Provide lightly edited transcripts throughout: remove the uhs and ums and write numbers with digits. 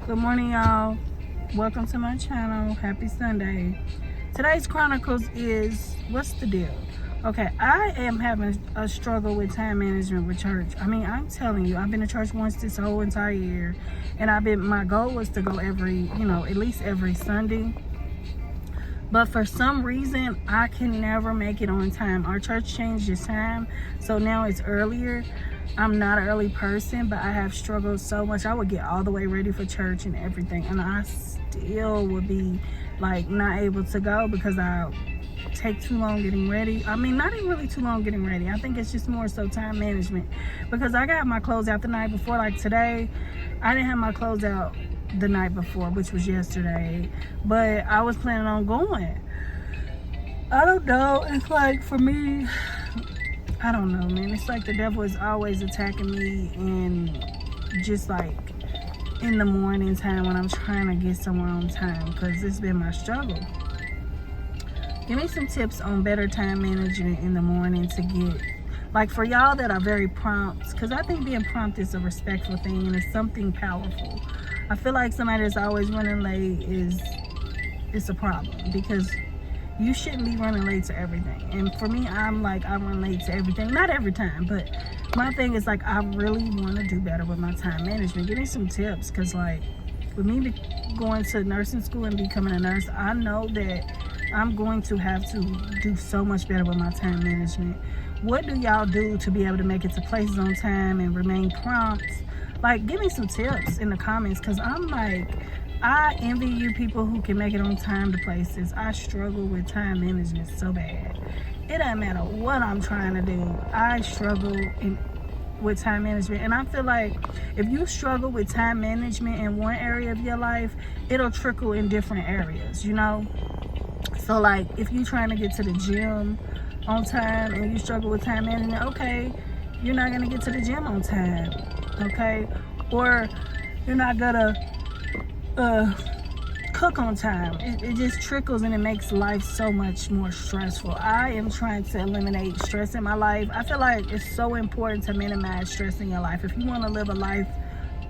Good morning, y'all. Welcome to my channel. Happy Sunday. Today's Chronicles is, what's the deal? Okay, I am having a struggle with time management with church. I mean, I'm telling you, I've been to church once this whole entire year, and my goal was to go every, at least every Sunday. But for some reason, I can never make it on time. Our church changed its time, so now it's earlier. I'm not an early person, but I have struggled so much. I would get all the way ready for church and everything, and I still would be like not able to go because I take too long getting ready. I mean, not even really too long getting ready. I think it's just more so time management, because I got my clothes out the night before. Like today, I didn't have my clothes out the night before, which was yesterday, but I was planning on going. I don't know, it's like, for me, I don't know, man. It's like the devil is always attacking me, and just like in the morning time when I'm trying to get somewhere on time, because it's been my struggle. Give me some tips on better time management in the morning to get, like, for y'all that are very prompt, because I think being prompt is a respectful thing and it's something powerful. I feel like somebody that's always running late it's a problem, because you shouldn't be running late to everything. And for me, I run late to everything. Not every time, but my thing is, like, I really want to do better with my time management. Give me some tips, because, like, with me going to nursing school and becoming a nurse, I know that I'm going to have to do so much better with my time management. What do y'all do to be able to make it to places on time and remain prompt? Like, give me some tips in the comments, because I'm like, I envy you people who can make it on time to places. I struggle with time management so bad. It doesn't matter what I'm trying to do. I struggle with time management, and I feel like if you struggle with time management in one area of your life, it'll trickle in different areas, So, like, if you're trying to get to the gym on time and you struggle with time management, okay, you're not going to get to the gym on time, okay? Or you're not going to cook on time. It just trickles, and it makes life so much more stressful. I am trying to eliminate stress in my life. I feel like it's so important to minimize stress in your life. If you want to live a life,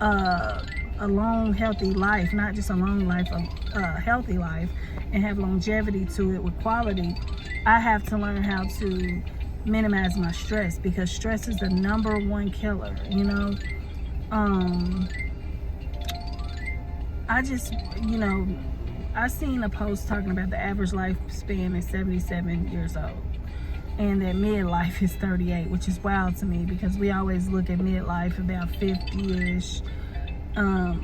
a long, healthy life, not just a long life, a healthy life, and have longevity to it with quality, I have to learn how to minimize my stress, because stress is the #1 killer, I just, I seen a post talking about the average lifespan is 77 years old, and that midlife is 38, which is wild to me, because we always look at midlife about 50-ish.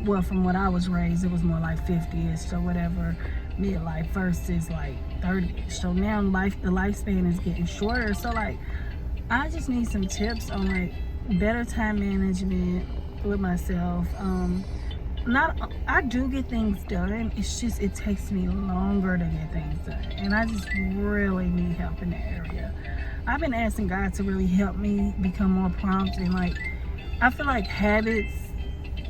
Well, from what I was raised, it was more like 50-ish or whatever, midlife versus like 30-ish. So now the lifespan is getting shorter. So, like, I just need some tips on, like, better time management with myself. I do get things done. It's just, it takes me longer to get things done, and I just really need help in that area. I've been asking God to really help me become more prompt, and, like, I feel like habits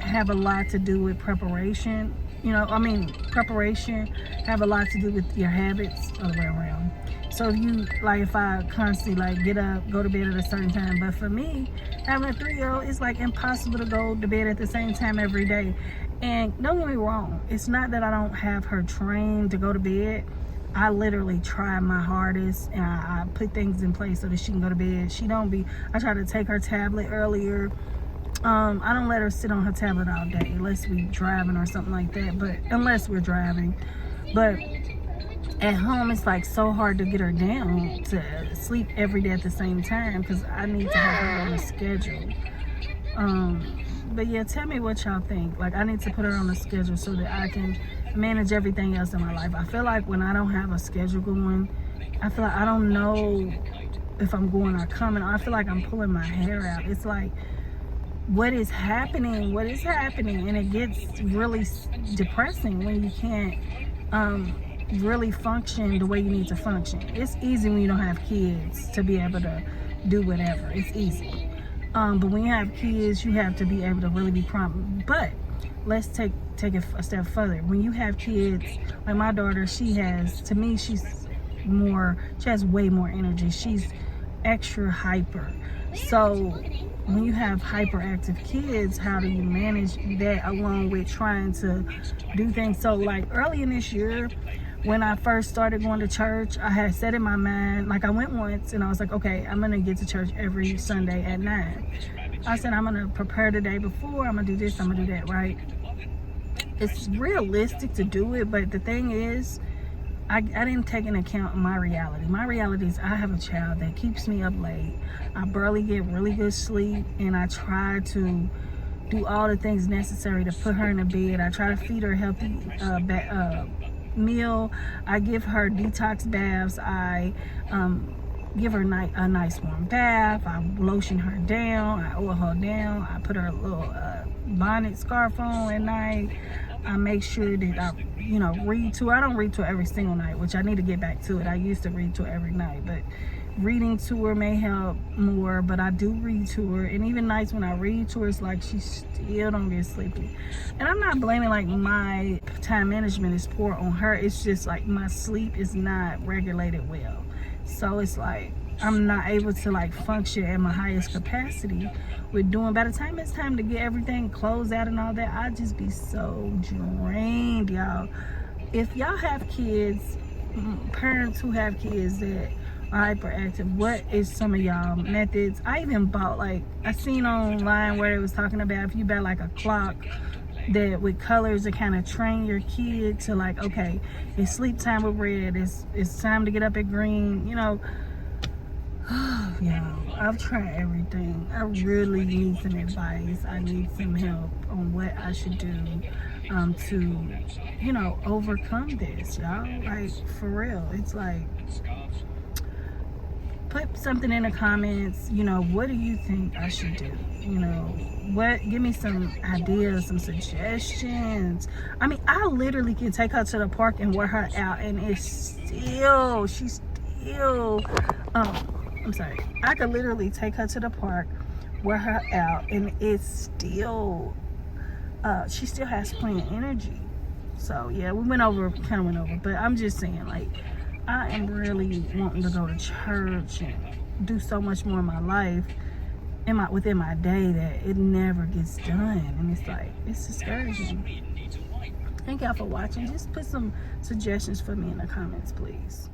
have a lot to do with preparation. Preparation have a lot to do with your habits, all the way around. So if I constantly, like, get up, go to bed at a certain time, but for me, having a 3-year-old, it's like impossible to go to bed at the same time every day. And don't get me wrong, it's not that I don't have her trained to go to bed. I literally try my hardest, and I put things in place so that she can go to bed. I try to take her tablet earlier. I don't let her sit on her tablet all day unless we're driving or something like that. But at home, it's like so hard to get her down to sleep every day at the same time, because I need to have her on a schedule. But yeah, tell me what y'all think. Like, I need to put her on a schedule so that I can manage everything else in my life. I feel like when I don't have a schedule going, I feel like I don't know if I'm going or coming. I feel like I'm pulling my hair out. It's like, what is happening? And it gets really depressing when you can't really function the way you need to function. It's easy when you don't have kids to be able to do whatever. It's easy. But when you have kids, you have to be able to really be prompt. But let's take it a step further. When you have kids, like my daughter, she has way more energy. She's extra hyper. So when you have hyperactive kids, how do you manage that along with trying to do things? So like early in this year, when I first started going to church, I had set in my mind, like I went once and I was like, okay, I'm going to get to church every Sunday at 9. I said, I'm going to prepare the day before, I'm going to do this, I'm going to do that, right? It's realistic to do it, but the thing is, I didn't take into account my reality. My reality is I have a child that keeps me up late. I barely get really good sleep, and I try to do all the things necessary to put her in the bed. I try to feed her a healthy meal. I give her detox baths. I give her a nice warm bath. I lotion her down. I oil her down. I put her a little bonnet scarf on at night. I make sure that I, read to her. I don't read to her every single night, which I need to get back to it. I used to read to her every night, but reading to her may help more, but I do read to her. And even nights when I read to her, it's like she still don't get sleepy. And I'm not blaming like my time management is poor on her. It's just like my sleep is not regulated well. So it's like I'm not able to like function at my highest capacity with doing. By the time it's time to get everything closed out and all that, I just be so drained, y'all. If y'all have kids, parents who have kids that are hyperactive, what is some of y'all methods? I even bought, like, I seen online where it was talking about if you buy like a clock that with colors to kind of train your kid to like, okay, it's sleep time with red, it's time to get up at green, Yeah, I've tried everything. I really need some advice. I need some help on what I should do to, overcome this, y'all. Like, for real. It's like, put something in the comments. What do you think I should do? Give me some ideas, some suggestions. I mean, I literally can take her to the park and wear her out, and she's still, I'm sorry. I could literally take her to the park, wear her out, and it's still, she still has plenty of energy. So yeah, kind of went over, but I'm just saying, like, I am really wanting to go to church and do so much more in my life, within my day, that it never gets done, and it's like, it's discouraging. Thank y'all for watching. Just put some suggestions for me in the comments, please.